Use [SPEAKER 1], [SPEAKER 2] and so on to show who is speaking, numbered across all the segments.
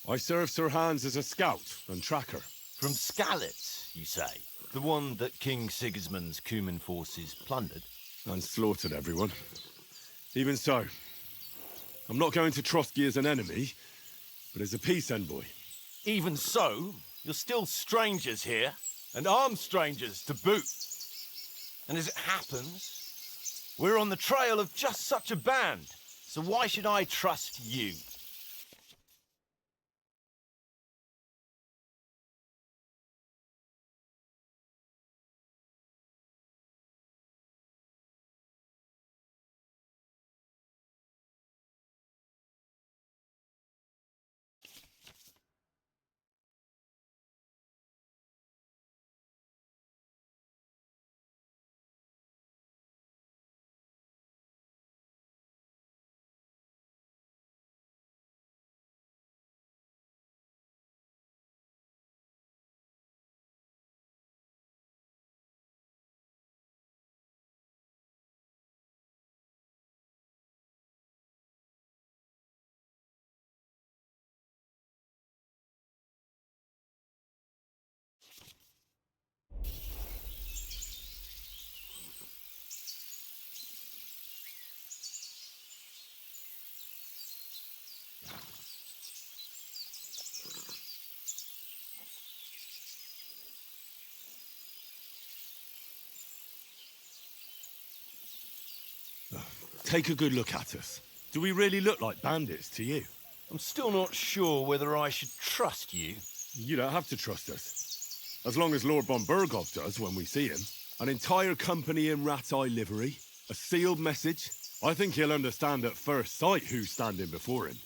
[SPEAKER 1] I serve Sir Hans as a scout and tracker.
[SPEAKER 2] From Skalitz, you say? The one that King Sigismund's Cuman forces plundered?
[SPEAKER 1] And slaughtered everyone. Even so, I'm not going to Trotsky as an enemy, but as a peace envoy.
[SPEAKER 2] Even so, you're still strangers here, and armed strangers to boot. And as it happens, we're on the trail of just such a band, so why should I trust you?
[SPEAKER 1] Take a good look at us. Do we really look like bandits to you?
[SPEAKER 2] I'm still not sure whether I should trust you.
[SPEAKER 1] You don't have to trust us. As long as Lord von Burgov does when we see him. An entire company in rat-eye livery, a sealed message. I think he'll understand at first sight who's standing before him.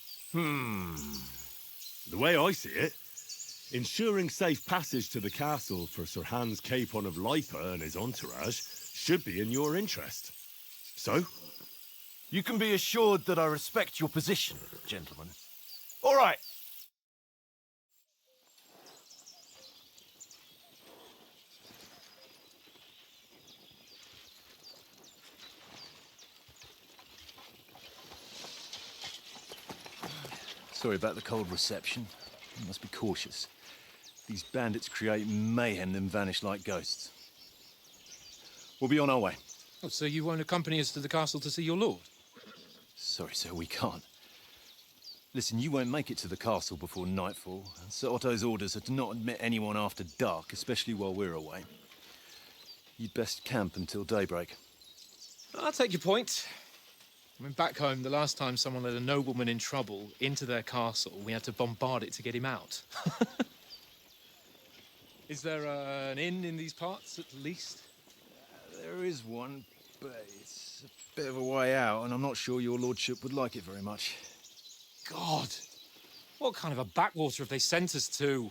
[SPEAKER 1] The way I see it, ensuring safe passage to the castle for Sir Hans Capon of Lipa and his entourage should be in your interest. So?
[SPEAKER 2] You can be assured that I respect your position, gentlemen. All right.
[SPEAKER 3] Sorry about the cold reception. You must be cautious. These bandits create mayhem, then vanish like ghosts. We'll be on our way.
[SPEAKER 4] Oh, so you won't accompany us to the castle to see your lord?
[SPEAKER 3] Sorry, sir, we can't. Listen, you won't make it to the castle before nightfall. Sir Otto's orders are to not admit anyone after dark, especially while we're away. You'd best camp until daybreak.
[SPEAKER 4] I'll take your point. I mean, back home, the last time someone let a nobleman in trouble into their castle, we had to bombard it to get him out. Is there an inn in these parts, at least?
[SPEAKER 3] There is one, but it's a bit of a way out, and I'm not sure your lordship would like it very much.
[SPEAKER 4] God! What kind of a backwater have they sent us to?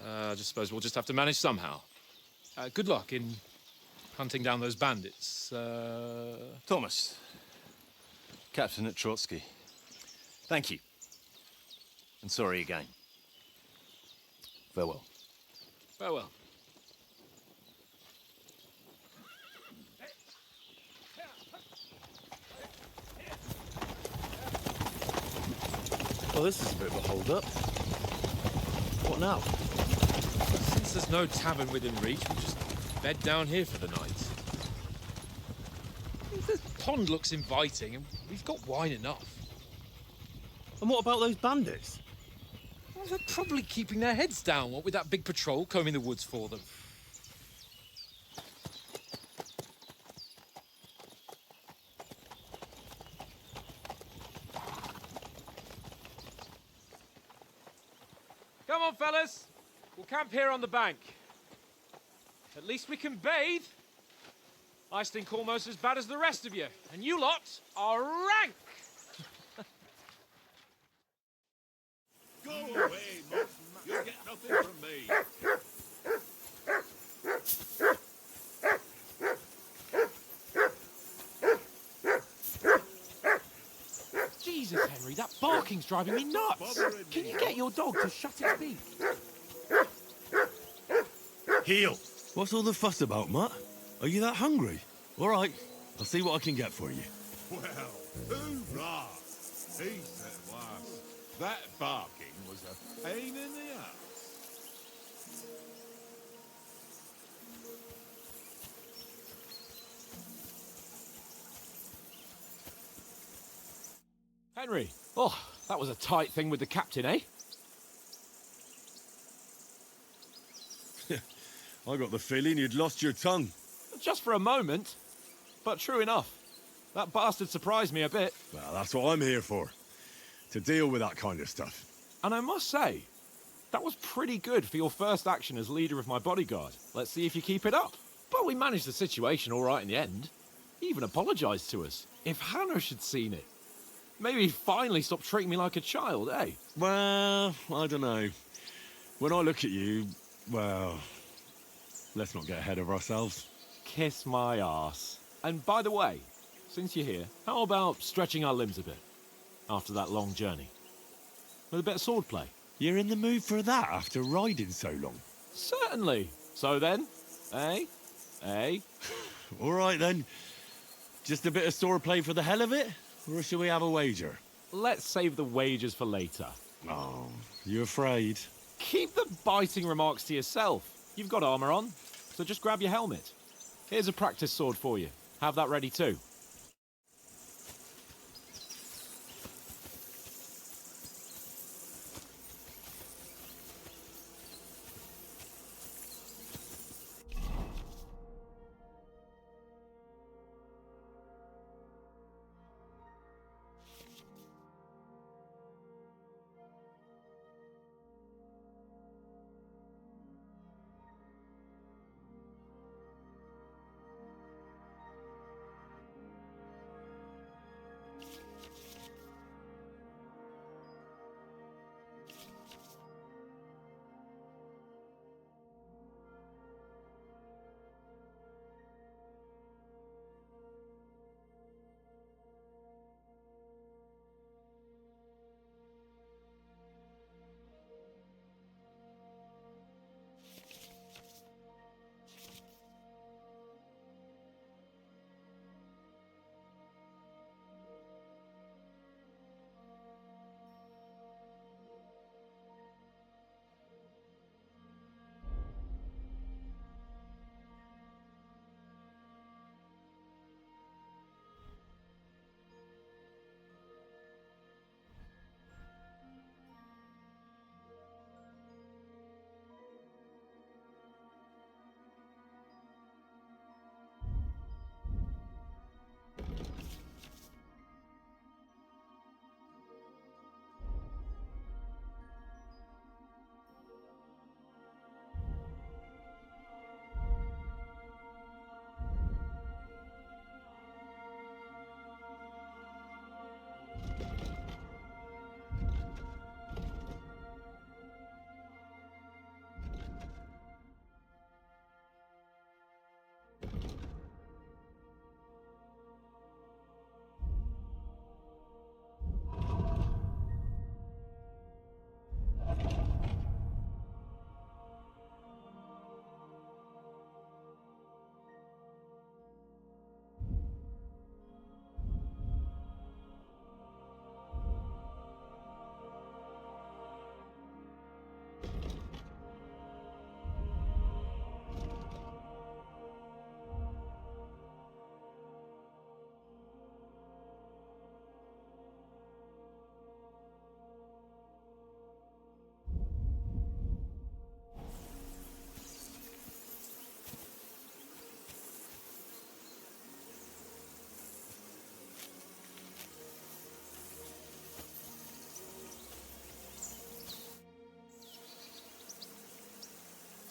[SPEAKER 4] I just suppose we'll just have to manage somehow. Good luck in hunting down those bandits.
[SPEAKER 3] Thomas, captain at Trotsky. Thank you. And sorry again. Farewell.
[SPEAKER 4] Farewell.
[SPEAKER 3] Well, this is a bit of a hold-up. What now?
[SPEAKER 4] Since there's no tavern within reach, we'll just bed down here for the night. The pond looks inviting, and we've got wine enough.
[SPEAKER 5] And what about those bandits?
[SPEAKER 4] Well, they're probably keeping their heads down, what with that big patrol combing the woods for them. Come on, fellas. We'll camp here on the bank. At least we can bathe. I stink almost as bad as the rest of you, and you lot are rank!
[SPEAKER 6] Go away, Moss. You'll get nothing from me.
[SPEAKER 5] Jesus, Henry, that barking's driving me nuts. Can you get your dog to shut its beak?
[SPEAKER 1] Heel! What's all the fuss about, Mutt? Are you that hungry? All right, I'll see what I can get for you.
[SPEAKER 6] Well, hoorah! He said was. That barking was a pain in the ass.
[SPEAKER 4] Henry, oh, that was a tight thing with the captain, eh?
[SPEAKER 1] I got the feeling you'd lost your tongue.
[SPEAKER 4] Just for a moment. But true enough. That bastard surprised me a bit.
[SPEAKER 1] Well, that's what I'm here for. To deal with that kind of stuff.
[SPEAKER 4] And I must say, that was pretty good for your first action as leader of my bodyguard. Let's see if you keep it up. But we managed the situation all right in the end. He even apologized to us. If Hanosh had seen it, maybe he'd finally stop treating me like a child, eh?
[SPEAKER 1] Well, I don't know. When I look at you, well, let's not get ahead of ourselves.
[SPEAKER 4] Kiss my arse. And by the way, since you're here, how about stretching our limbs a bit after that long journey? With a bit of swordplay?
[SPEAKER 1] You're in the mood for that after riding so long?
[SPEAKER 4] Certainly. So then, eh? Eh?
[SPEAKER 1] All right then. Just a bit of swordplay for the hell of it? Or should we have a wager?
[SPEAKER 4] Let's save the wagers for later.
[SPEAKER 1] Oh, you afraid?
[SPEAKER 4] Keep the biting remarks to yourself. You've got armor on, so just grab your helmet. Here's a practice sword for you. Have that ready too.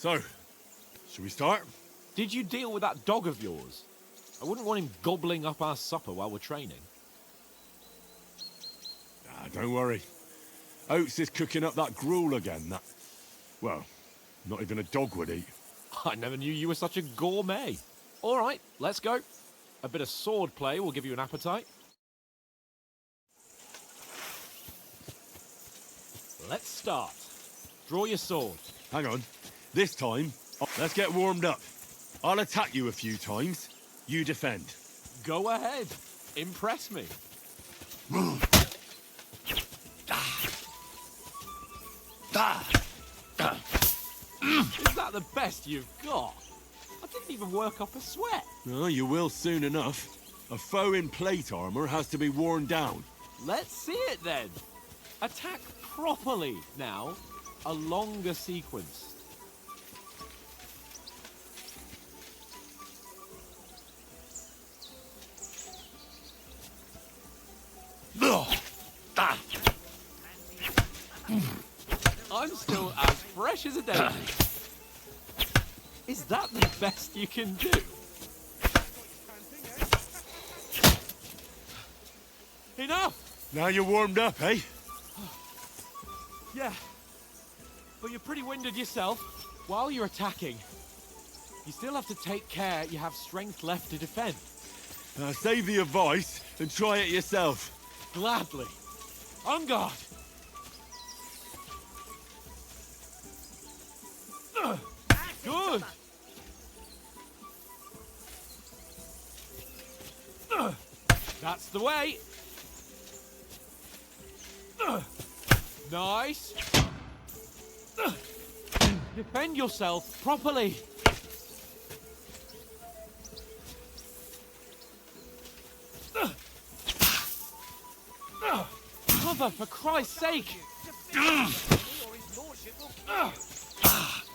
[SPEAKER 1] So, should we start?
[SPEAKER 4] Did you deal with that dog of yours? I wouldn't want him gobbling up our supper while we're training.
[SPEAKER 1] Ah, don't worry. Oates is cooking up that gruel again, that... Well, not even a dog would eat.
[SPEAKER 4] I never knew you were such a gourmet. All right, let's go. A bit of sword play will give you an appetite. Let's start. Draw your sword.
[SPEAKER 1] Hang on. This time, let's get warmed up. I'll attack you a few times. You defend.
[SPEAKER 4] Go ahead. Impress me. Is that the best you've got? I didn't even work up a sweat.
[SPEAKER 1] Oh, you will soon enough. A foe in plate armor has to be worn down.
[SPEAKER 4] Let's see it then. Attack properly now. A longer sequence. I'm still as fresh as a daisy. Is that the best you can do? Enough!
[SPEAKER 1] Now you're warmed up, eh?
[SPEAKER 4] Yeah. But you're pretty winded yourself. While you're attacking, you still have to take care you have strength left to defend.
[SPEAKER 1] Save the advice and try it yourself.
[SPEAKER 4] Gladly. On guard! Good! That's the way! Nice! Defend yourself properly! Cover, for Christ's sake!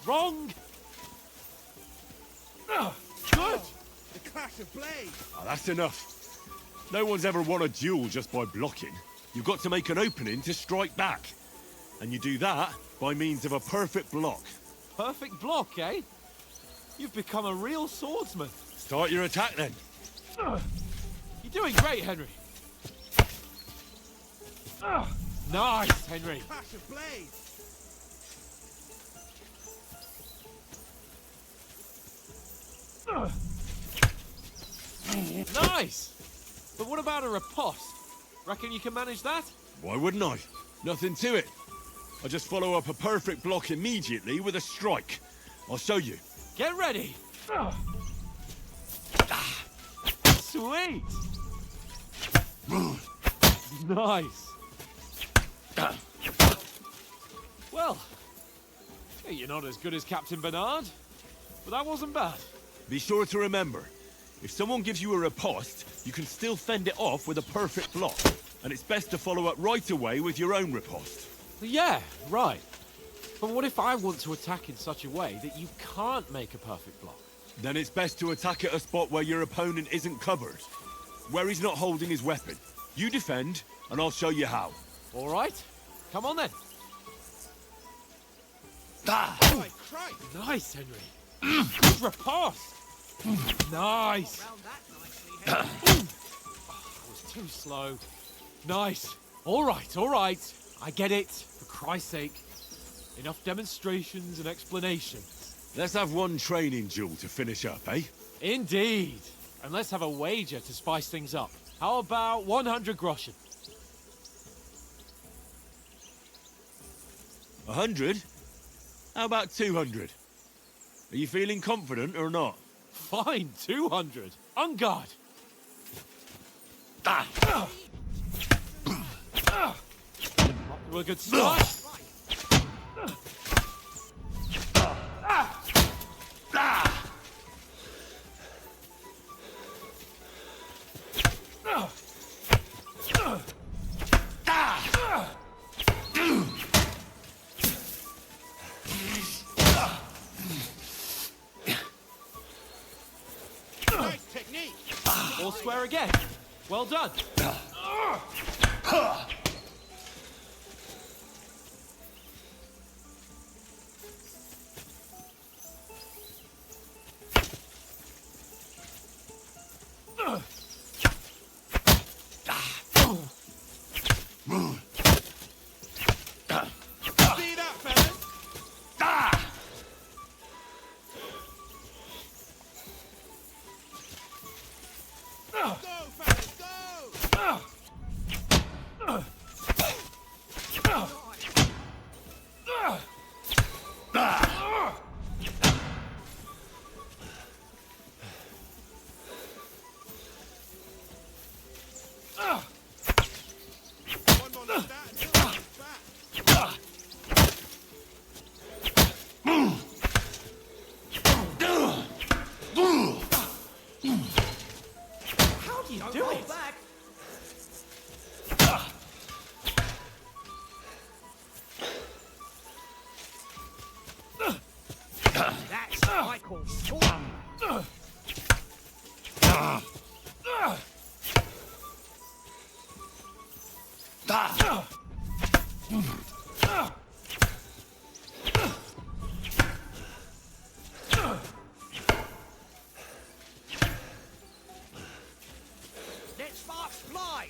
[SPEAKER 4] Wrong! Good!
[SPEAKER 6] The clash of blades.
[SPEAKER 1] Oh, that's enough. No one's ever won a duel just by blocking. You've got to make an opening to strike back. And you do that by means of a perfect block.
[SPEAKER 4] Perfect block, eh? You've become a real swordsman.
[SPEAKER 1] Start your attack then.
[SPEAKER 4] You're doing great, Henry. Nice, Henry.
[SPEAKER 6] Clash of blades.
[SPEAKER 4] Nice! But what about a riposte? Reckon you can manage that?
[SPEAKER 1] Why wouldn't I? Nothing to it. I just follow up a perfect block immediately with a strike. I'll show you.
[SPEAKER 4] Get ready! Sweet! Nice! Well, hey, you're not as good as Captain Bernard, but that wasn't bad.
[SPEAKER 1] Be sure to remember, if someone gives you a riposte, you can still fend it off with a perfect block. And it's best to follow up right away with your own riposte.
[SPEAKER 4] Yeah, right. But what if I want to attack in such a way that you can't make a perfect block?
[SPEAKER 1] Then it's best to attack at a spot where your opponent isn't covered. Where he's not holding his weapon. You defend, and I'll show you how.
[SPEAKER 4] All right, come on then.
[SPEAKER 6] My Christ.
[SPEAKER 4] Nice, Henry. Good riposte. Nice.
[SPEAKER 6] Round that nicely, Henry.
[SPEAKER 4] That was too slow. Nice. All right. I get it, for Christ's sake. Enough demonstrations and explanations.
[SPEAKER 1] Let's have one training duel to finish up, eh?
[SPEAKER 4] Indeed. And let's have a wager to spice things up. How about 100 groschen?
[SPEAKER 1] 100? How about 200? Are you feeling confident or not?
[SPEAKER 4] Fine, 200. On guard. Well, a good start.
[SPEAKER 6] Nice technique.
[SPEAKER 4] All square again. Well done.
[SPEAKER 6] Speed up, fellas. Go, fellas, go. One more like that. Back.
[SPEAKER 5] do you do it?
[SPEAKER 7] That's what I call storm. Let sparks fly.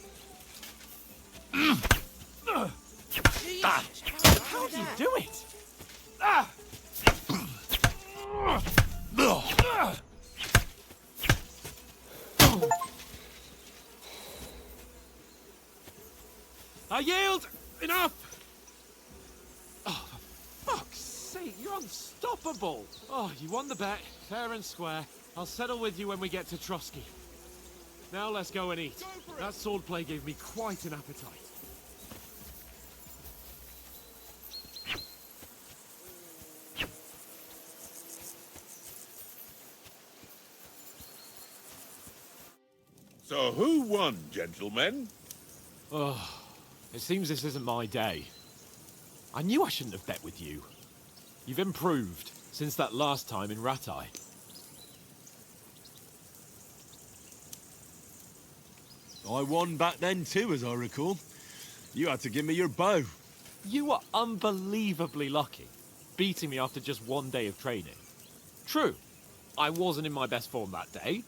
[SPEAKER 7] Jesus,
[SPEAKER 5] How do you do it? I yield! Enough! Oh, for fuck's sake, you're unstoppable! Oh, you won the bet, fair and square. I'll settle with you when we get to Trotsky. Now let's go and eat. That swordplay gave me quite an appetite.
[SPEAKER 6] So who won, gentlemen?
[SPEAKER 5] Oh, it seems this isn't my day. I knew I shouldn't have bet with you. You've improved since that last time in Ratai.
[SPEAKER 1] I won back then too, as I recall. You had to give me your bow.
[SPEAKER 5] You were unbelievably lucky, beating me after just one day of training. True, I wasn't in my best form that day.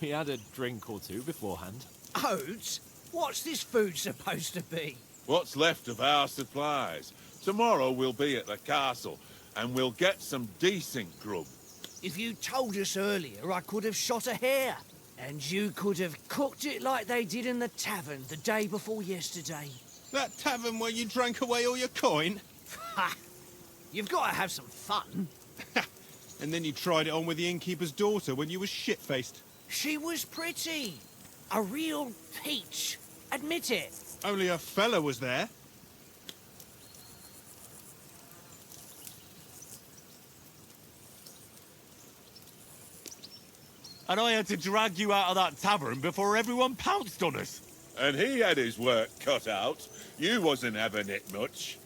[SPEAKER 5] We had a drink or two beforehand.
[SPEAKER 7] Oats? What's this food supposed to be?
[SPEAKER 6] What's left of our supplies? Tomorrow we'll be at the castle, and we'll get some decent grub.
[SPEAKER 7] If you told us earlier, I could have shot a hare. And you could have cooked it like they did in the tavern the day before yesterday.
[SPEAKER 8] That tavern where you drank away all your coin?
[SPEAKER 7] Ha! You've got to have some fun.
[SPEAKER 8] And then you tried it on with the innkeeper's daughter when you were shit-faced.
[SPEAKER 7] She was pretty. A real peach. Admit it.
[SPEAKER 8] Only a fella was there.
[SPEAKER 1] And I had to drag you out of that tavern before everyone pounced on us.
[SPEAKER 6] And he had his work cut out. You wasn't having it much.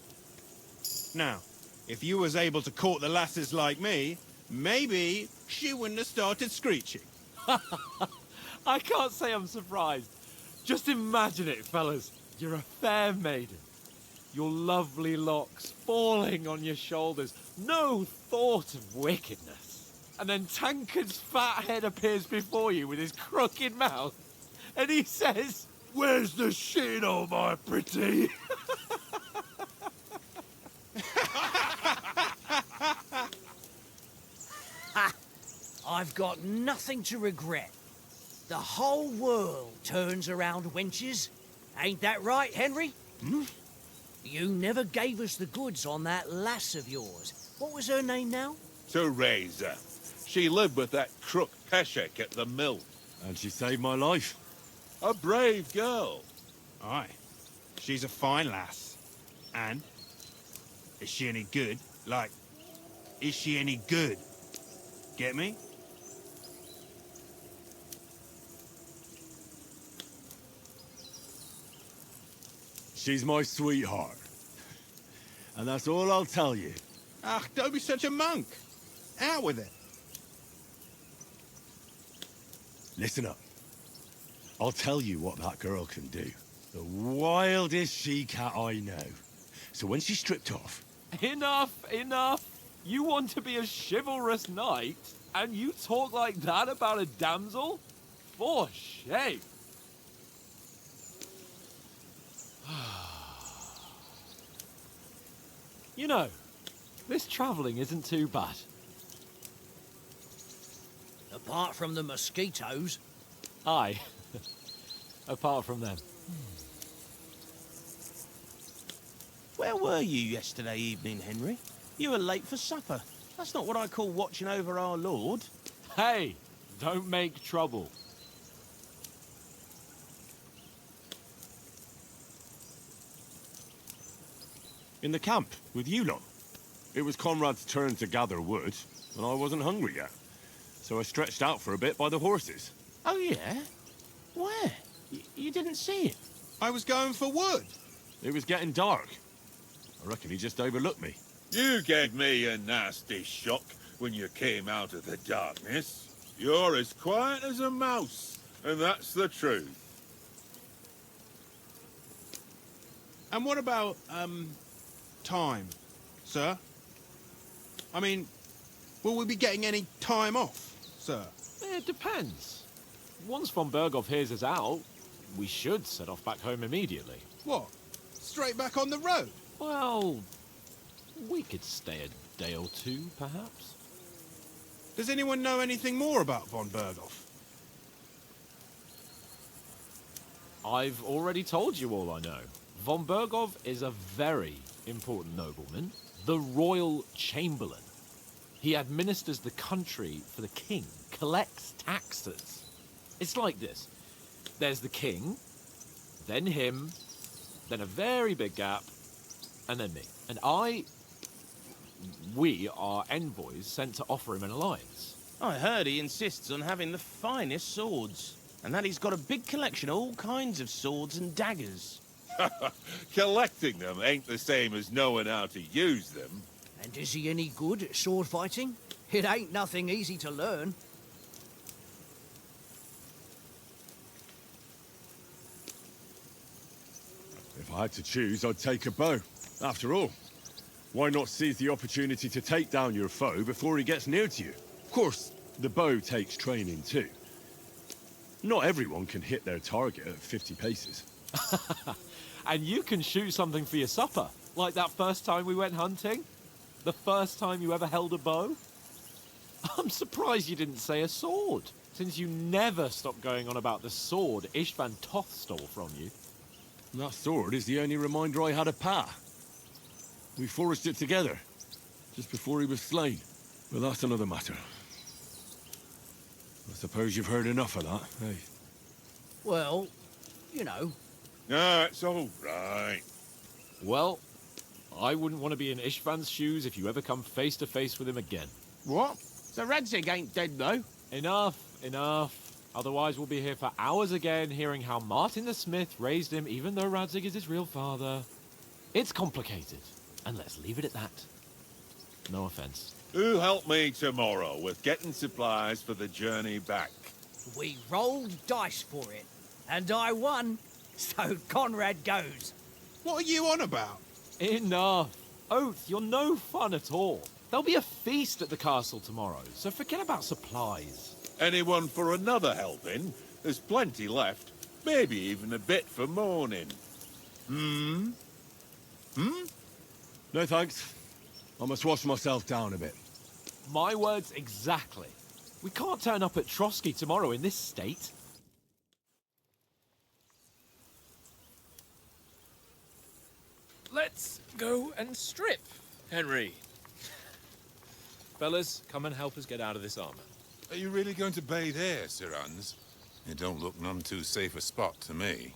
[SPEAKER 8] Now, if you was able to court the lasses like me, maybe she wouldn't have started screeching.
[SPEAKER 5] I can't say I'm surprised. Just imagine it, fellas. You're a fair maiden. Your lovely locks falling on your shoulders. No thought of wickedness. And then Tankard's fat head appears before you with his crooked mouth. And he says, "Where's the shit, oh my pretty?"
[SPEAKER 7] I've got nothing to regret. The whole world turns around wenches. Ain't that right, Henry? Hmm? You never gave us the goods on that lass of yours. What was her name now?
[SPEAKER 6] Teresa. She lived with that crook Peshek at the mill.
[SPEAKER 1] And she saved my life.
[SPEAKER 6] A brave girl.
[SPEAKER 8] Aye. She's a fine lass. And? Is she any good? Like, is she any good? Get me?
[SPEAKER 1] She's my sweetheart. And that's all I'll tell you.
[SPEAKER 8] Ah, don't be such a monk. Out with it.
[SPEAKER 1] Listen up. I'll tell you what that girl can do. The wildest she-cat I know. So when she's stripped off...
[SPEAKER 5] Enough, enough. You want to be a chivalrous knight, and you talk like that about a damsel? For shame. You know, this travelling isn't too bad.
[SPEAKER 7] Apart from the mosquitoes.
[SPEAKER 5] Aye. Apart from them.
[SPEAKER 9] Where were you yesterday evening, Henry? You were late for supper. That's not what I call watching over our Lord.
[SPEAKER 5] Hey, don't make trouble.
[SPEAKER 1] In the camp, with you lot. It was Conrad's turn to gather wood, and I wasn't hungry yet. So I stretched out for a bit by the horses.
[SPEAKER 9] Oh, yeah? Where? You didn't see it?
[SPEAKER 8] I was going for wood.
[SPEAKER 1] It was getting dark. I reckon he just overlooked me.
[SPEAKER 6] You gave me a nasty shock when you came out of the darkness. You're as quiet as a mouse, and that's the truth.
[SPEAKER 8] And what about, time, sir? I mean, will we be getting any time off, sir?
[SPEAKER 4] It depends. Once von Berghoff hears us out, we should set off back home immediately.
[SPEAKER 8] What? Straight back on the road?
[SPEAKER 4] Well, we could stay a day or two, perhaps.
[SPEAKER 8] Does anyone know anything more about von Berghoff?
[SPEAKER 4] I've already told you all I know. Von Berghoff is a very important nobleman, the royal chamberlain. He administers the country for the king, collects taxes. It's like this. There's the king, then him, then a very big gap, and then me. And we are envoys sent to offer him an alliance.
[SPEAKER 9] I heard he insists on having the finest swords, and that he's got a big collection of all kinds of swords and daggers.
[SPEAKER 6] Collecting them ain't the same as knowing how to use them.
[SPEAKER 7] And is he any good at sword fighting? It ain't nothing easy to learn.
[SPEAKER 1] If I had to choose, I'd take a bow. After all, why not seize the opportunity to take down your foe before he gets near to you? Of course, the bow takes training too. Not everyone can hit their target at 50 paces.
[SPEAKER 4] And you can shoot something for your supper, like that first time we went hunting. The first time you ever held a bow. I'm surprised you didn't say a sword, since you never stopped going on about the sword Istvan Toth stole from you.
[SPEAKER 1] That sword is the only reminder I had of Pa. We forged it together, just before he was slain. But that's another matter. I suppose you've heard enough of that, eh?
[SPEAKER 7] Well, you know.
[SPEAKER 6] No, it's all right.
[SPEAKER 4] Well, I wouldn't want to be in Istvan's shoes if you ever come face to face with him again.
[SPEAKER 9] What? So Radzig ain't dead, though?
[SPEAKER 4] Enough, enough. Otherwise we'll be here for hours again hearing how Martin the Smith raised him even though Radzig is his real father. It's complicated, and let's leave it at that. No offense.
[SPEAKER 6] Who'll help me tomorrow with getting supplies for the journey back?
[SPEAKER 7] We rolled dice for it, and I won. So Conrad goes.
[SPEAKER 8] What are you on about?
[SPEAKER 4] Enough. Oath, you're no fun at all. There'll be a feast at the castle tomorrow, so forget about supplies.
[SPEAKER 6] Anyone for another helping? There's plenty left. Maybe even a bit for morning.
[SPEAKER 1] No thanks. I must wash myself down a bit.
[SPEAKER 4] My words exactly. We can't turn up at Trotsky tomorrow in this state.
[SPEAKER 5] Let's go and strip, Henry. Fellas, come and help us get out of this armor.
[SPEAKER 10] Are you really going to bathe here, Sir Hans? It don't look none too safe a spot to me.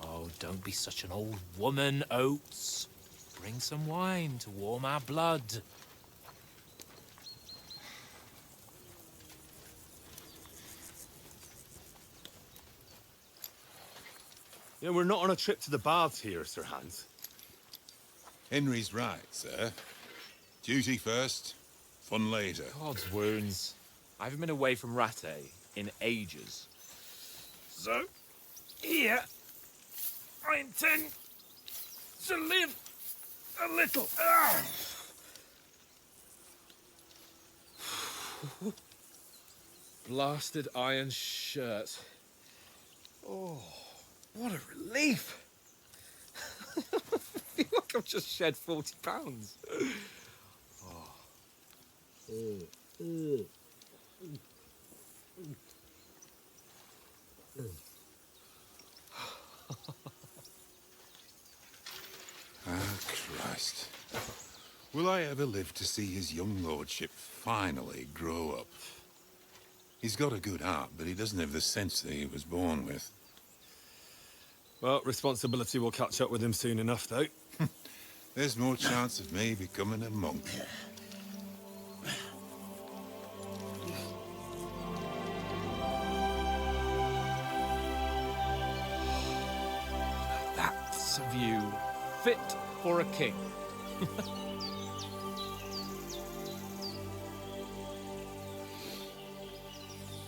[SPEAKER 5] Oh, don't be such an old woman, Oates. Bring some wine to warm our blood.
[SPEAKER 11] You know, we're not on a trip to the baths here, Sir Hans.
[SPEAKER 10] Henry's right, sir. Duty first, fun later.
[SPEAKER 5] God's wounds. I haven't been away from Rattay in ages. So, here, I intend to live a little. Blasted iron shirt. Oh, what a relief. I feel like I've just shed 40 pounds.
[SPEAKER 10] Ah, Christ. Will I ever live to see his young lordship finally grow up? He's got a good heart, but he doesn't have the sense that he was born with.
[SPEAKER 11] Well, responsibility will catch up with him soon enough, though.
[SPEAKER 10] There's more chance of me becoming a monk.
[SPEAKER 5] looks of you, fit for a king.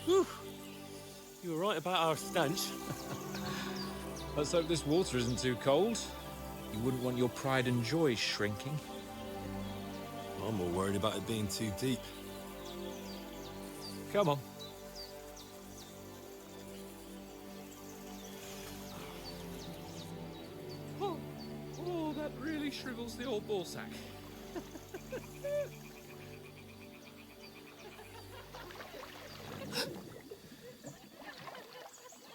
[SPEAKER 11] Whew. You were right about our stench.
[SPEAKER 5] Let's hope this water isn't too cold. You wouldn't want your pride and joy shrinking.
[SPEAKER 11] I'm more worried about it being too deep.
[SPEAKER 5] Come on. Oh, that really shrivels the old ball sack.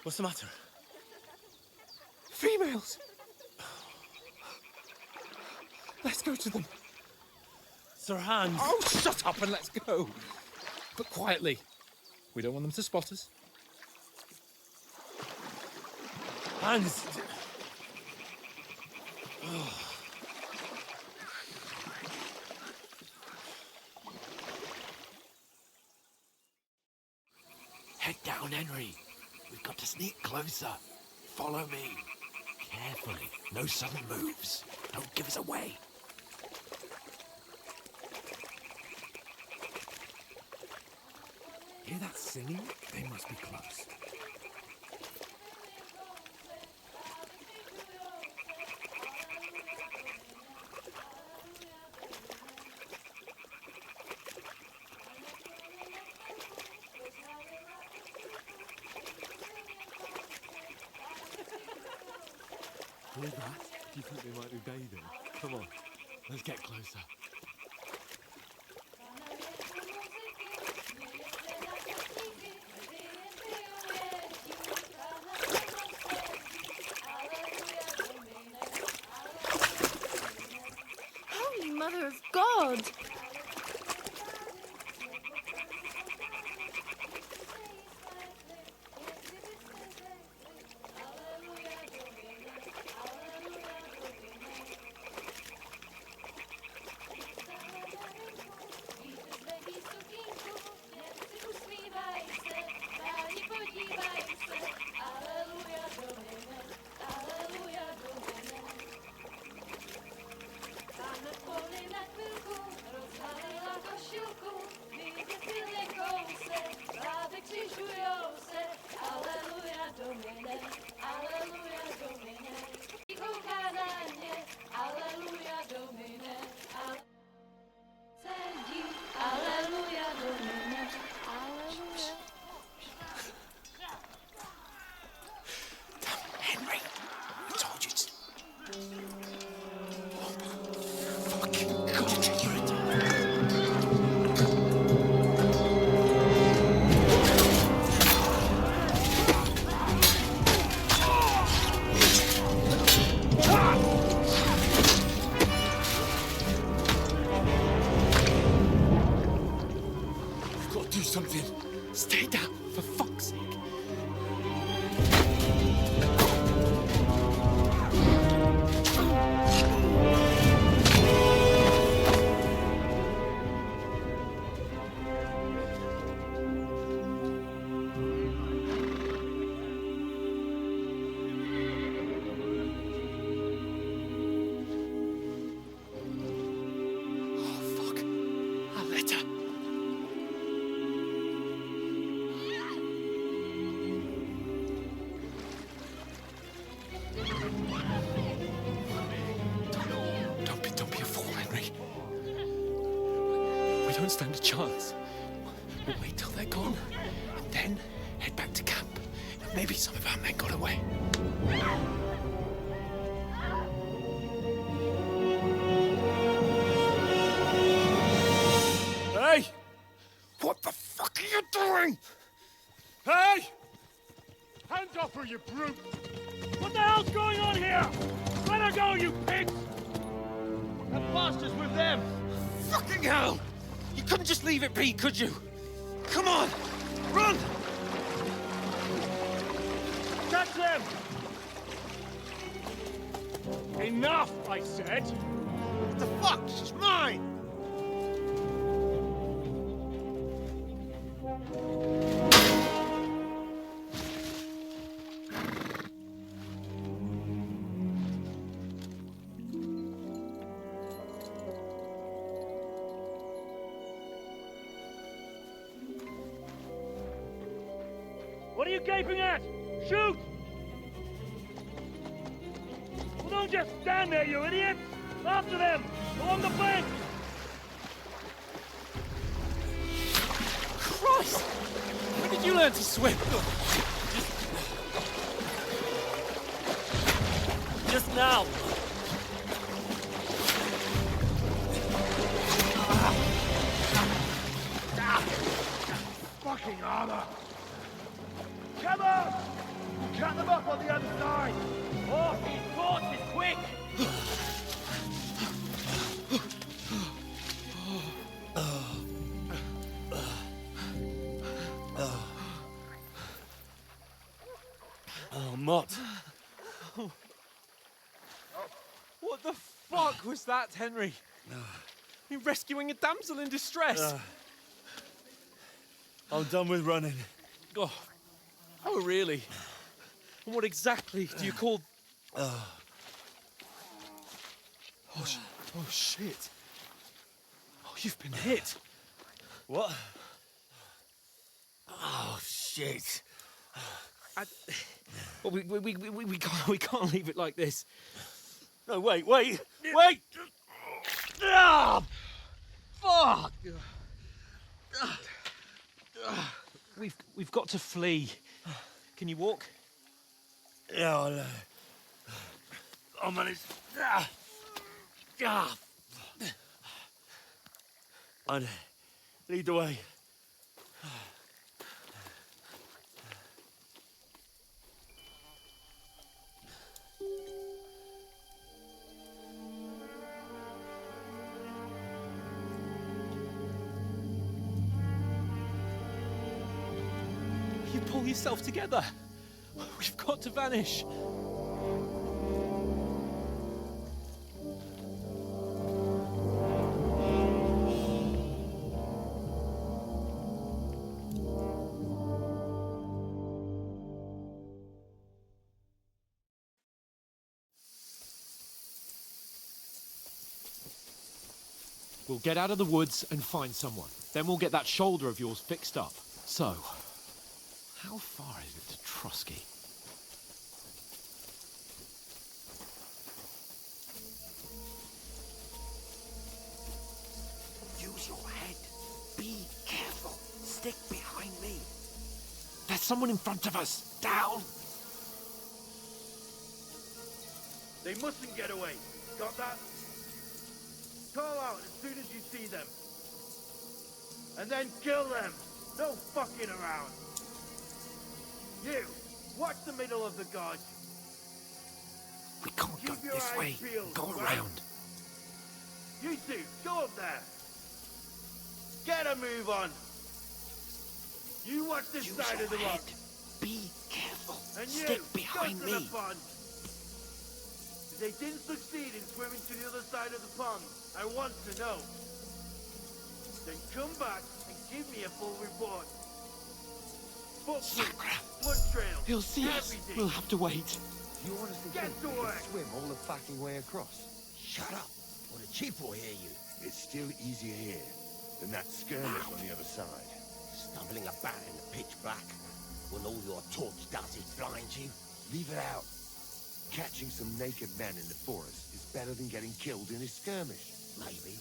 [SPEAKER 11] What's the matter?
[SPEAKER 5] Females! Let's go to them.
[SPEAKER 11] Sir Hans.
[SPEAKER 5] Oh, shut up and let's go. But quietly. We don't want them to spot us.
[SPEAKER 11] Hans.
[SPEAKER 2] Head down, Henry. We've got to sneak closer. Follow me. Carefully. No sudden moves. Don't give us away. Hear that singing? They must be close. Hear that? Do you think they might be bathing? Come on, let's get closer.
[SPEAKER 12] Holy Mother of God!
[SPEAKER 2] Henry, I told you to. We've got to do something. Stay down, for fuck's sake. Don't be a fool, Henry. We don't stand a chance. We'll wait till they're gone, and then head back to camp. Maybe some of our men got away.
[SPEAKER 1] Hey! What the fuck are you doing? Hey! Hands off her, you brute!
[SPEAKER 9] What the hell's going on here? Let her go, you pigs! That bastard's with them!
[SPEAKER 5] Fucking hell! You couldn't just leave it be, could you? Come on! Run!
[SPEAKER 9] Catch them!
[SPEAKER 1] Enough, I said!
[SPEAKER 9] What the fuck? She's mine!
[SPEAKER 13] gaping at? Shoot! Well, don't just stand there, you idiots! After them! Along the bank!
[SPEAKER 5] Christ! When did you learn to swim?
[SPEAKER 13] Just now! Fucking armor! Come on! Cut them up on the other side! Horses, torches, quick!
[SPEAKER 5] Oh, Mott. What the fuck was that, Henry? You're rescuing a damsel in distress.
[SPEAKER 2] I'm done with running.
[SPEAKER 5] Oh, really? And what exactly do you call... Oh, shit. Oh, you've been hit.
[SPEAKER 2] What? Oh, shit.
[SPEAKER 5] Well, we can't leave it like this.
[SPEAKER 2] No, wait! Ah! Fuck!
[SPEAKER 5] We've got to flee. Can you walk?
[SPEAKER 2] Yeah, I'll manage. I'd lead the way.
[SPEAKER 5] You pull yourself together. We've got to vanish. We'll get out of the woods and find someone. Then we'll get that shoulder of yours fixed up. So, how far is it to Trusky?
[SPEAKER 7] Use your head. Be careful. Stick behind me.
[SPEAKER 5] There's someone in front of us. Down!
[SPEAKER 13] They mustn't get away. Got that? Call out as soon as you see them. And then kill them. No fucking around. You, watch the middle of the gorge.
[SPEAKER 5] We can't go this way. Go around.
[SPEAKER 13] You two, go up there. Get a move on. You watch this side of the rock.
[SPEAKER 7] Be careful.
[SPEAKER 13] And you,
[SPEAKER 7] Stick behind
[SPEAKER 13] go to
[SPEAKER 7] me.
[SPEAKER 13] the pond. If they didn't succeed in swimming to the other side of the pond, I want to know. Then come back and give me a full report. Footprints, blood trail,
[SPEAKER 5] He'll see us.
[SPEAKER 13] everything.
[SPEAKER 5] We'll have to wait.
[SPEAKER 14] You honestly
[SPEAKER 13] Get
[SPEAKER 14] think
[SPEAKER 13] to
[SPEAKER 14] you can
[SPEAKER 13] work.
[SPEAKER 14] swim all the fucking way across?
[SPEAKER 7] Shut up, or the chief will hear you.
[SPEAKER 14] It's still easier here than that skirmish on the other side.
[SPEAKER 7] Stumbling about in the pitch black, when all your torch does is blind you.
[SPEAKER 14] Leave it out. Catching some naked men in the forest is better than getting killed in a skirmish.
[SPEAKER 7] Maybe,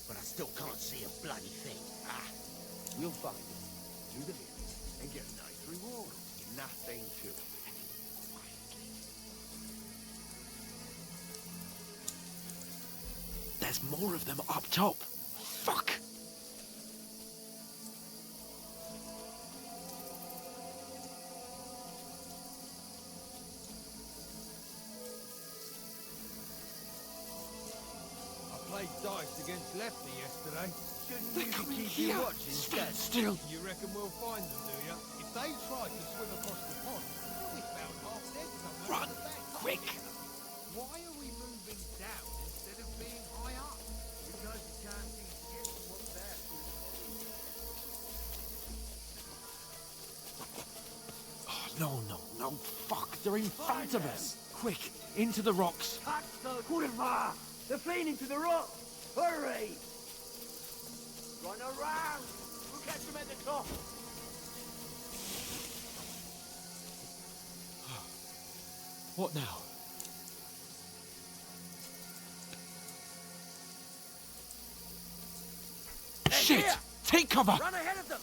[SPEAKER 7] but I still can't see a bloody thing.
[SPEAKER 14] We'll find it, do the bit, and get a nice reward. Nothing to it.
[SPEAKER 5] There's more of them up top. Fuck!
[SPEAKER 8] Played dice against Lefty yesterday. Shouldn't
[SPEAKER 5] They're
[SPEAKER 8] you
[SPEAKER 5] coming
[SPEAKER 8] keep
[SPEAKER 5] here.
[SPEAKER 8] your watch instead?
[SPEAKER 5] Stand still.
[SPEAKER 8] You reckon we'll find them, do you? If they try to swim across the pond, you'll be found half dead somewhere.
[SPEAKER 5] Run!
[SPEAKER 8] on the bank.
[SPEAKER 5] Quick!
[SPEAKER 8] Why are we moving down instead of being high up? Because you can't see shit from up there.
[SPEAKER 5] No. Fuck, they're in front of us. Quick, into the rocks.
[SPEAKER 13] Kurva! They're fleeing into the rock! Hurry! Run around! We'll catch them at the top!
[SPEAKER 5] What now? Shit!
[SPEAKER 7] Here!
[SPEAKER 5] Take cover!
[SPEAKER 7] Run ahead of them!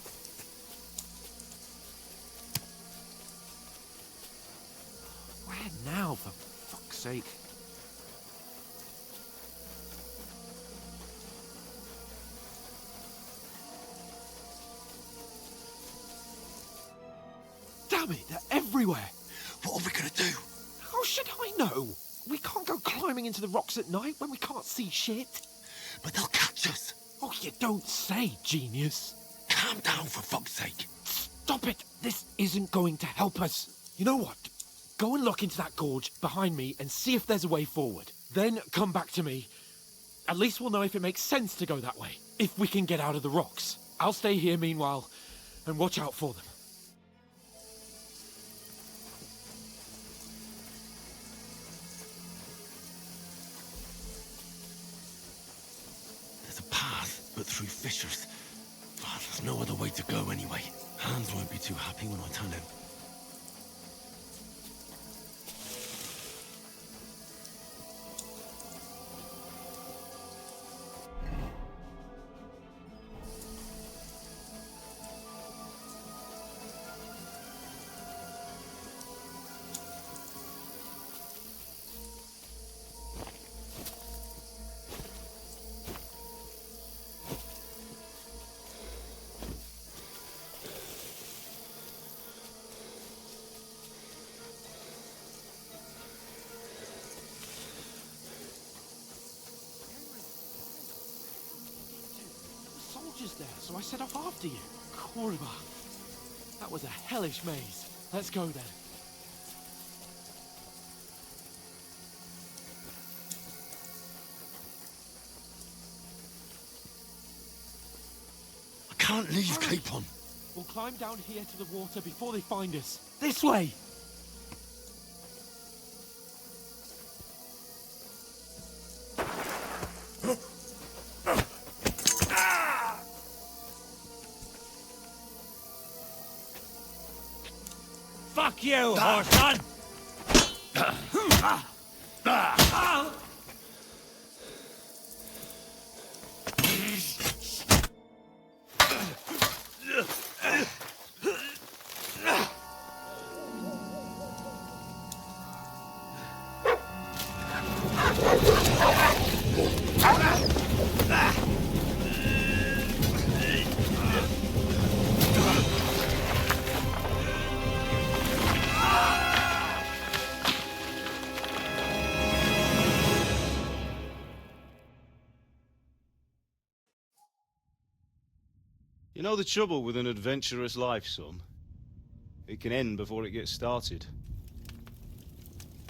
[SPEAKER 5] Where now, for fuck's sake? Damn it, they're everywhere!
[SPEAKER 14] What are we gonna do?
[SPEAKER 5] How should I know? We can't go climbing into the rocks at night when we can't see shit.
[SPEAKER 14] But they'll catch us.
[SPEAKER 5] Oh, you don't say, genius.
[SPEAKER 14] Calm down, for fuck's sake.
[SPEAKER 5] Stop it! This isn't going to help us. You know what? Go and look into that gorge behind me and see if there's a way forward. Then come back to me. At least we'll know if it makes sense to go that way. If we can get out of the rocks. I'll stay here meanwhile and watch out for them.
[SPEAKER 14] There's a path, but through fissures. Oh, there's no other way to go anyway. Hans won't be too happy when I tell him.
[SPEAKER 5] Soldiers there, so I set off after you. Kurva. That was a hellish maze. Let's go then.
[SPEAKER 14] I can't leave Capon.
[SPEAKER 5] We'll climb down here to the water before they find us. This way!
[SPEAKER 9] Fuck you, horseman!
[SPEAKER 3] You know the trouble with an adventurous life, son? It can end before it gets started.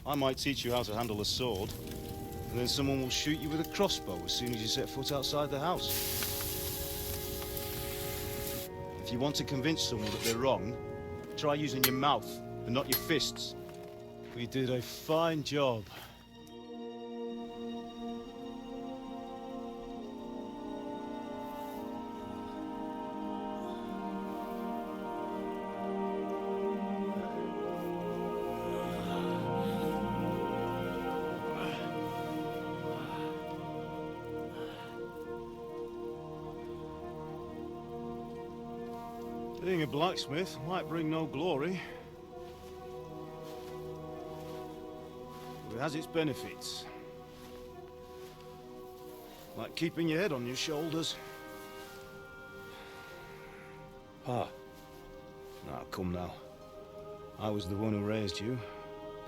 [SPEAKER 3] I might teach you how to handle a sword, and then someone will shoot you with a crossbow as soon as you set foot outside the house. If you want to convince someone that they're wrong, try using your mouth and not your fists. We did a fine job. Being a blacksmith might bring no glory, but it has its benefits. Like keeping your head on your shoulders. Pa. Now, come now. I was the one who raised you,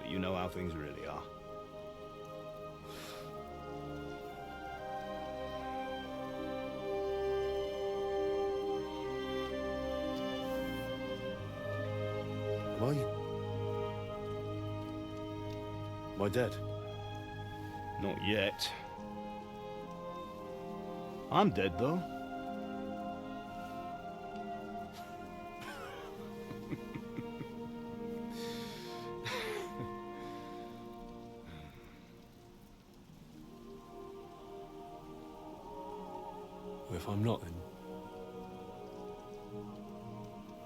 [SPEAKER 3] but you know how things really are. Am I dead? Not yet. I'm dead, though.
[SPEAKER 11] Well, if I'm not,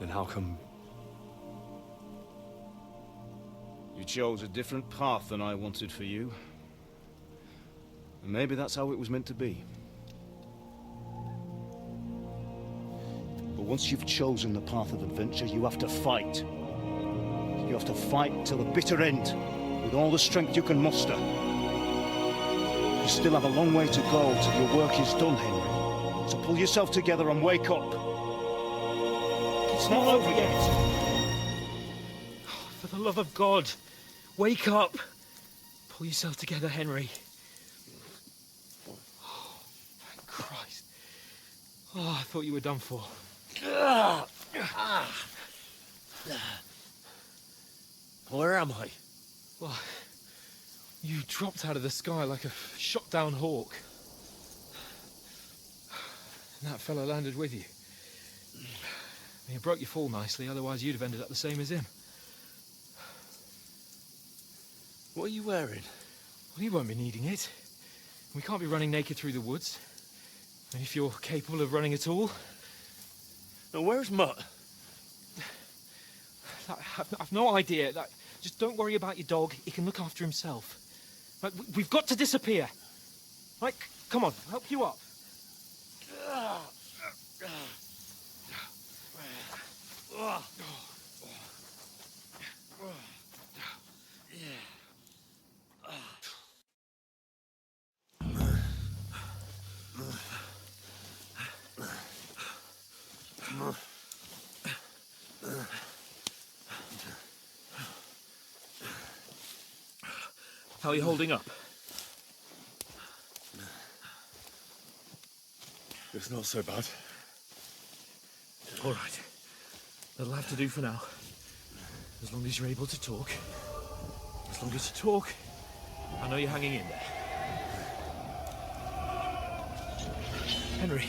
[SPEAKER 11] then how come... You
[SPEAKER 15] You chose a different path than I wanted for you. And maybe that's how it was meant to be. But once you've chosen the path of adventure, you have to fight. You have to fight till the bitter end, with all the strength you can muster. You still have a long way to go till your work is done, Henry. So pull yourself together and wake up. It's not over yet.
[SPEAKER 5] For the love of God, wake up. Pull yourself together, Henry. Oh, thank Christ. Oh, I thought you were done for.
[SPEAKER 14] Where am I?
[SPEAKER 5] Well, you dropped out of the sky like a shot-down hawk. And that fella landed with you. You broke your fall nicely, otherwise you'd have ended up the same as him.
[SPEAKER 14] What are you wearing?
[SPEAKER 5] Well, you won't be needing it. We can't be running naked through the woods. And if you're capable of running at all...
[SPEAKER 14] Now, where's Mutt?
[SPEAKER 5] I've no idea. Just don't worry about your dog. He can look after himself. We've got to disappear. Right, come on, I'll help you up. How are you holding up?
[SPEAKER 1] It's not so bad.
[SPEAKER 5] All right. That'll have to do for now. As long as you're able to talk. As long as you talk, I know you're hanging in there. Henry,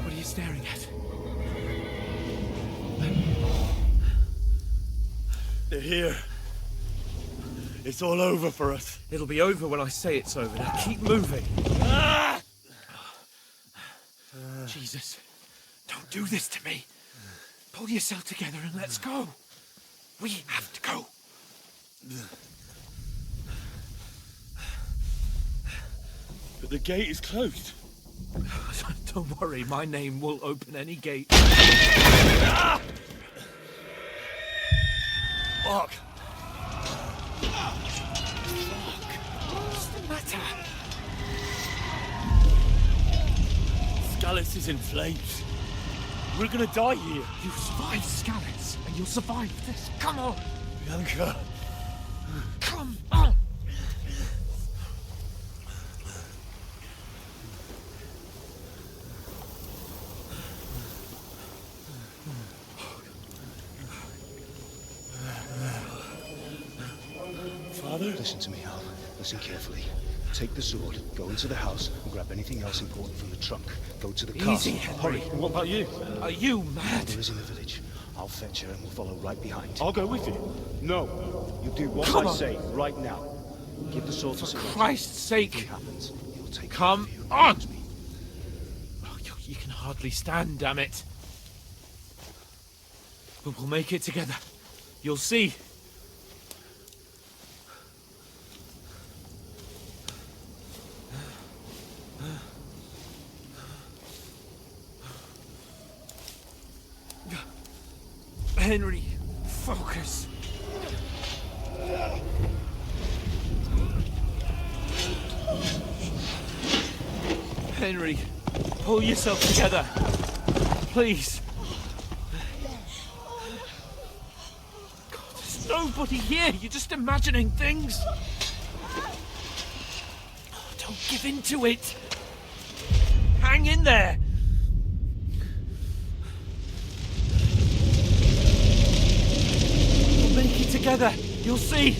[SPEAKER 5] what are you staring at?
[SPEAKER 1] They're here. It's all over for us.
[SPEAKER 5] It'll be over when I say it's over. Now keep moving. Jesus, don't do this to me. Pull yourself together and let's go. We have to go.
[SPEAKER 1] But the gate is closed.
[SPEAKER 5] Don't worry, my name will open any gate.
[SPEAKER 1] Fuck.
[SPEAKER 5] What's the matter?
[SPEAKER 1] Scallis is in flames. We're gonna die here.
[SPEAKER 5] You survived Scallis, and you'll survive this. Come on!
[SPEAKER 1] Bianca.
[SPEAKER 5] Come on!
[SPEAKER 1] Father?
[SPEAKER 15] Listen to me, Hal. Listen carefully. Take the sword, go into the house, and grab anything else important from the trunk. Go to the castle.
[SPEAKER 5] Easy, Henry.
[SPEAKER 15] Hurry. What about you?
[SPEAKER 5] Are you mad?
[SPEAKER 15] Mother is in the village. I'll fetch her and we'll follow right behind.
[SPEAKER 1] I'll go with you.
[SPEAKER 15] No. You do what
[SPEAKER 5] Come
[SPEAKER 15] I
[SPEAKER 5] on.
[SPEAKER 15] say right now. Give the sword to
[SPEAKER 5] For
[SPEAKER 15] Sir
[SPEAKER 5] Christ's sake!
[SPEAKER 15] Anything happens, he'll take
[SPEAKER 5] Come
[SPEAKER 15] care of you.
[SPEAKER 5] on!
[SPEAKER 15] Trust me.
[SPEAKER 5] Oh, you can hardly stand, damn it. But we'll make it together. You'll see. Henry, focus. Henry, pull yourself together. Please. God, there's nobody here. You're just imagining things. Oh, don't give in to it. Hang in there. We'll make it together. You'll see.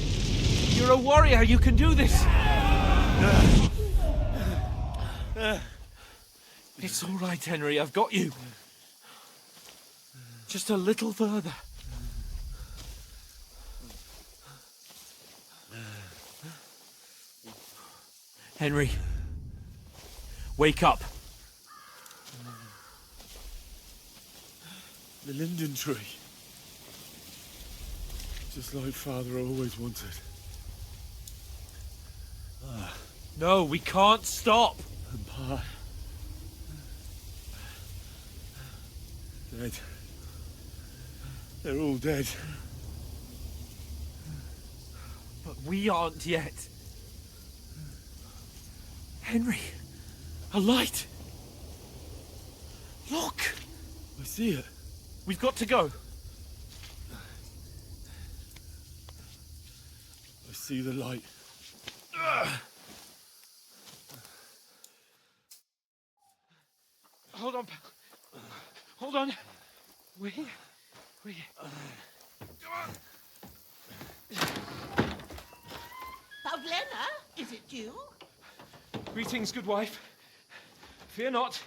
[SPEAKER 5] You're a warrior. You can do this. It's all right, Henry. I've got you. Just a little further. Henry, wake up.
[SPEAKER 1] The linden tree. Just like Father always wanted.
[SPEAKER 5] No, we can't stop.
[SPEAKER 1] And Pa... dead. They're all dead.
[SPEAKER 5] But we aren't yet. Henry, a light. Look!
[SPEAKER 1] I see it.
[SPEAKER 5] We've got to go.
[SPEAKER 1] I see the light.
[SPEAKER 5] Hold on, pal. Hold on. We're here. We're here. Come on.
[SPEAKER 16] Pavlena, is it you?
[SPEAKER 5] Greetings, good wife. Fear not.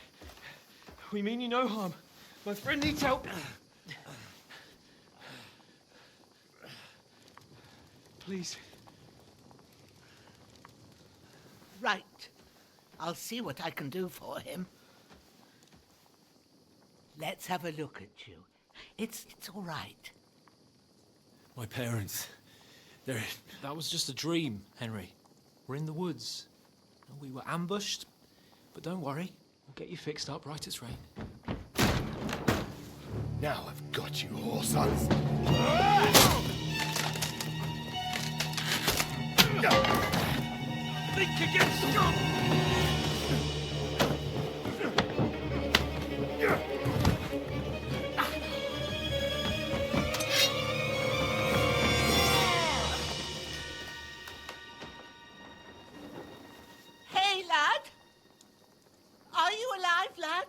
[SPEAKER 5] We mean you no harm. My friend needs help. Please.
[SPEAKER 16] Right. I'll see what I can do for him. Let's have a look at you. It's all right.
[SPEAKER 11] My parents. They're...
[SPEAKER 4] That was just a dream, Henry. We're in the woods. We were ambushed, but don't worry. We'll get you fixed up right as rain.
[SPEAKER 1] Now I've got you, whoresons.
[SPEAKER 5] Think again, stop!
[SPEAKER 16] Hey, lad! Are you alive, lad?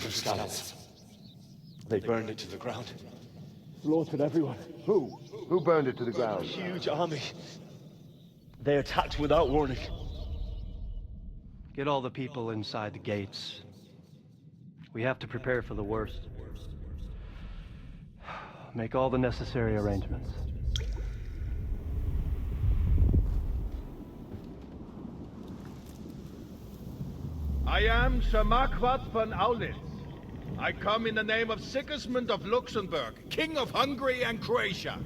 [SPEAKER 17] Scallops. They burned it to the ground.
[SPEAKER 15] Slaughtered everyone. Who? Who burned it to the ground?
[SPEAKER 17] A huge army. They attacked without warning.
[SPEAKER 18] Get all the people inside the gates. We have to prepare for the worst. Make all the necessary arrangements.
[SPEAKER 13] I am Sir Marquardt von Aulitz. I come in the name of Sigismund of Luxembourg, King of Hungary and Croatia.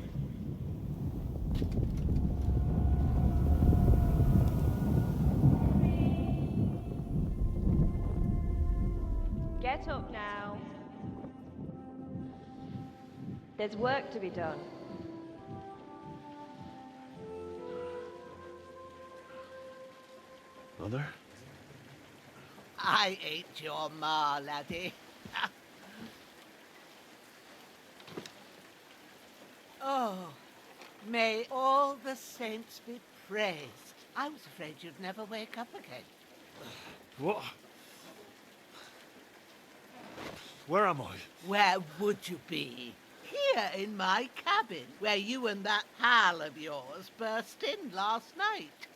[SPEAKER 19] Get up now. There's work to be done.
[SPEAKER 17] Mother?
[SPEAKER 16] I ain't your ma, laddie. Oh, may all the saints be praised. I was afraid you'd never wake up again.
[SPEAKER 5] What? Where am I?
[SPEAKER 16] Where would you be? Here in my cabin, where you and that pal of yours burst in last night.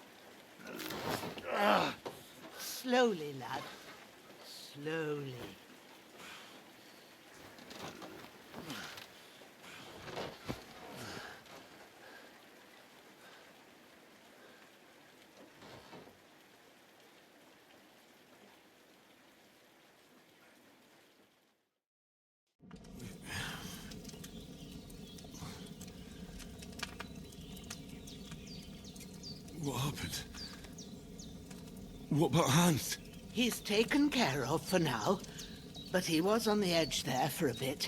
[SPEAKER 16] Slowly, lad. Slowly.
[SPEAKER 1] What happened? What about Hans?
[SPEAKER 16] He's taken care of for now, but he was on the edge there for a bit.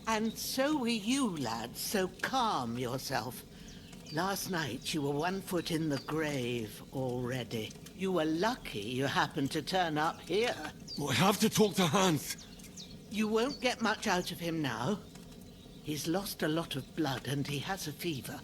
[SPEAKER 16] And so were you, lad, so calm yourself. Last night you were 1 foot in the grave already. You were lucky you happened to turn up here.
[SPEAKER 1] I have to talk to Hans.
[SPEAKER 16] You won't get much out of him now. He's lost a lot of blood and he has a fever.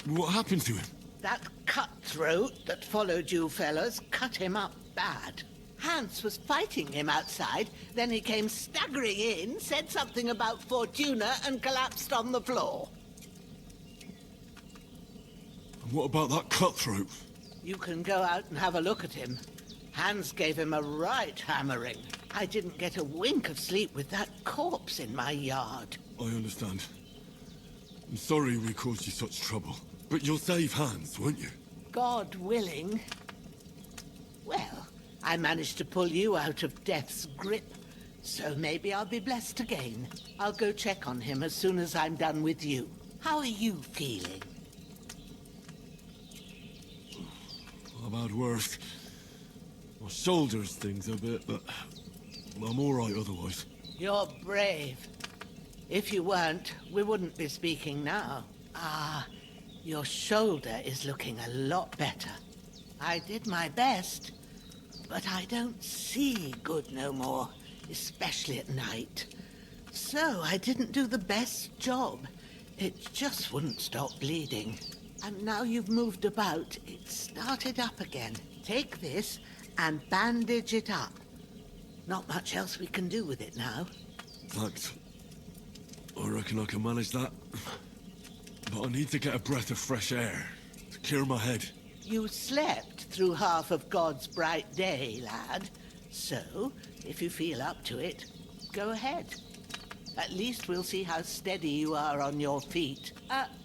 [SPEAKER 1] What happened to him?
[SPEAKER 16] That cutthroat that followed you fellas cut him up bad. Hans was fighting him outside, then he came staggering in, said something about Fortuna, and collapsed on the floor.
[SPEAKER 1] And what about that cutthroat?
[SPEAKER 16] You can go out and have a look at him. Hans gave him a right hammering. I didn't get a wink of sleep with that corpse in my yard.
[SPEAKER 1] I understand. I'm sorry we caused you such trouble. But you'll save Hans, won't you?
[SPEAKER 16] God willing. Well, I managed to pull you out of death's grip, so maybe I'll be blessed again. I'll go check on him as soon as I'm done with you. How are you feeling?
[SPEAKER 1] I've had worse. My shoulder stings a bit, but I'm all right otherwise.
[SPEAKER 16] You're brave. If you weren't, we wouldn't be speaking now. Ah, your shoulder is looking a lot better. I did my best, but I don't see good no more, especially at night. So I didn't do the best job. It just wouldn't stop bleeding. And now you've moved about, it's started up again. Take this and bandage it up. Not much else we can do with it now.
[SPEAKER 1] Thanks. I reckon I can manage that. But I need to get a breath of fresh air to clear my head.
[SPEAKER 16] You slept through half of God's bright day, lad. So, if you feel up to it, go ahead. At least we'll see how steady you are on your feet.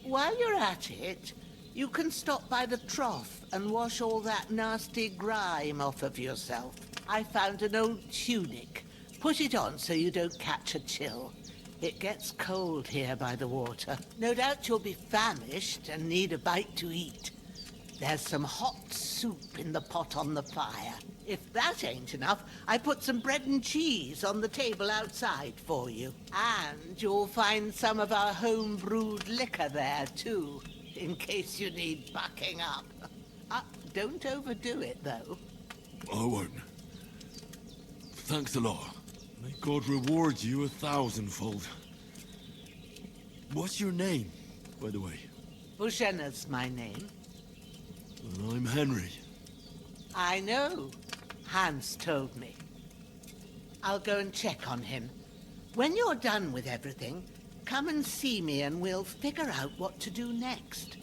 [SPEAKER 16] While you're at it, you can stop by the trough and wash all that nasty grime off of yourself. I found an old tunic. Put it on so you don't catch a chill. It gets cold here by the water. No doubt you'll be famished and need a bite to eat. There's some hot soup in the pot on the fire. If that ain't enough, I put some bread and cheese on the table outside for you. And you'll find some of our home-brewed liquor there, too, in case you need bucking up. Don't overdo it, though.
[SPEAKER 1] I won't. Thanks a lot. May God reward you 1,000-fold. What's your name, by the way?
[SPEAKER 16] Bushenna's my name.
[SPEAKER 1] And I'm Henry.
[SPEAKER 16] I know. Hans told me. I'll go and check on him. When you're done with everything, come and see me and we'll figure out what to do next.